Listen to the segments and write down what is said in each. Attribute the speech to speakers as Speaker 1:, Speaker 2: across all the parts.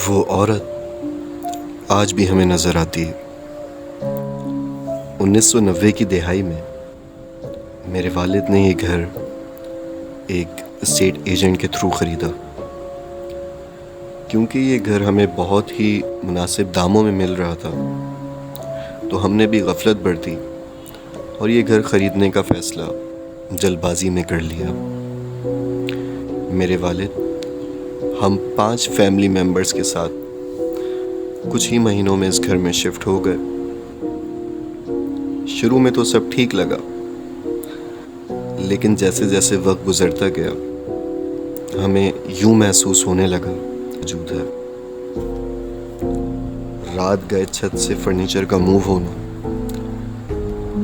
Speaker 1: वो औरत आज भी हमें नज़र आती है। 1990 की दिहाई में मेरे वालिद ने ये घर एक एस्टेट एजेंट के थ्रू ख़रीदा, क्योंकि ये घर हमें बहुत ही मुनासिब दामों में मिल रहा था। तो हमने भी गफलत बरती और ये घर ख़रीदने का फ़ैसला जल्दबाजी में कर लिया। मेरे वालिद हम 5 फैमिली मेम्बर्स के साथ कुछ ही महीनों में इस घर में शिफ्ट हो गए। शुरू में तो सब ठीक लगा, लेकिन जैसे जैसे वक्त गुजरता गया हमें यूं महसूस होने लगा मौजूद है। रात गए छत से फर्नीचर का मूव होना,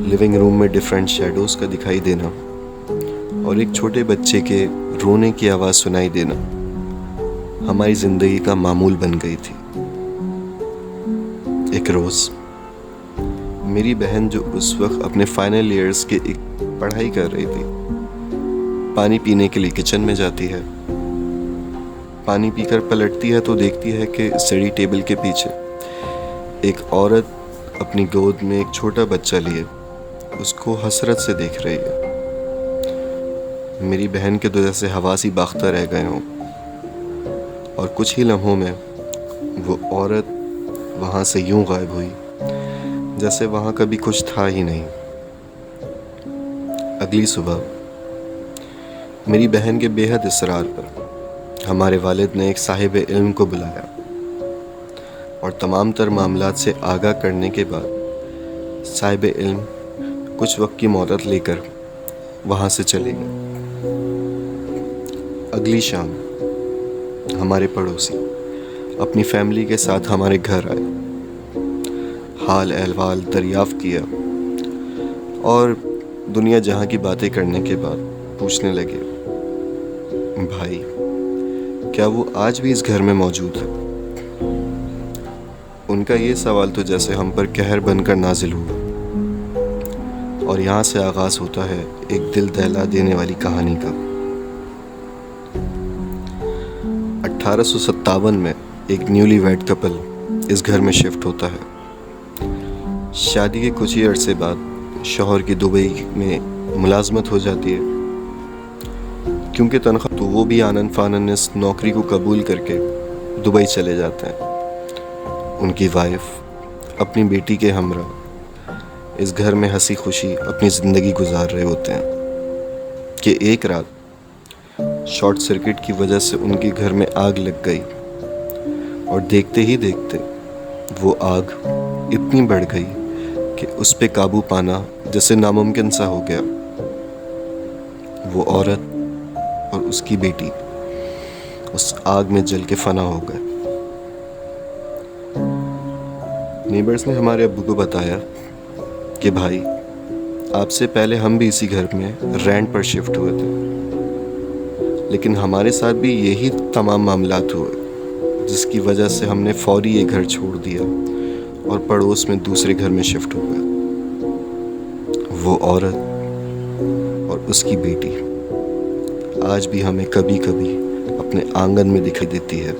Speaker 1: लिविंग रूम में डिफरेंट शैडोज़ का दिखाई देना और एक छोटे बच्चे के रोने की आवाज़ सुनाई देना हमारी ज़िंदगी का मामूल बन गई थी। एक रोज़ मेरी बहन, जो उस वक्त अपने फाइनल ईयर्स के एक पढ़ाई कर रही थी, पानी पीने के लिए किचन में जाती है। पानी पीकर पलटती है तो देखती है कि स्टडी टेबल के पीछे एक औरत अपनी गोद में एक छोटा बच्चा लिए उसको हसरत से देख रही है। मेरी बहन के तो जैसे हवासी बाख्ता रह गए हों, और कुछ ही लम्हों में वो औरत वहाँ से यूं गायब हुई जैसे वहाँ कभी कुछ था ही नहीं। अगली सुबह मेरी बहन के बेहद इसरार पर हमारे वालिद ने एक साहिब इल्म को बुलाया और तमाम तर मामलात से आगाह करने के बाद साहिब इल्म कुछ वक्त की मोहलत लेकर वहाँ से चले गए। अगली शाम हमारे पड़ोसी अपनी फैमिली के साथ हमारे घर आए, हाल अहवाल दरियाफ्त किया और दुनिया जहाँ की बातें करने के बाद पूछने लगे, भाई क्या वो आज भी इस घर में मौजूद है? उनका ये सवाल तो जैसे हम पर कहर बनकर नाजिल हुआ, और यहाँ से आगाज़ होता है एक दिल दहला देने वाली कहानी का। 1857 में एक न्यूली वेड कपल इस घर में शिफ्ट होता है। शादी के कुछ ही अरसे बाद शौहर की दुबई में मुलाजमत हो जाती है, क्योंकि तनख्वाह, तो वो भी आनन फानन इस नौकरी को कबूल करके दुबई चले जाते हैं। उनकी वाइफ अपनी बेटी के हमरा इस घर में हंसी खुशी अपनी ज़िंदगी गुजार रहे होते हैं कि एक रात शॉर्ट सर्किट की वजह से उनके घर में आग लग गई, और देखते ही देखते वो आग इतनी बढ़ गई कि उस पे काबू पाना जैसे नामुमकिन सा हो गया। वो औरत और उसकी बेटी उस आग में जल के फना हो गए। नेबर्स ने हमारे अब्बू को बताया कि भाई, आपसे पहले हम भी इसी घर में रेंट पर शिफ्ट हुए थे, लेकिन हमारे साथ भी यही तमाम मामलात हुए, जिसकी वजह से हमने फौरी ये घर छोड़ दिया और पड़ोस में दूसरे घर में शिफ्ट हो गए। वो औरत और उसकी बेटी आज भी हमें कभी कभी अपने आंगन में दिखाई देती है।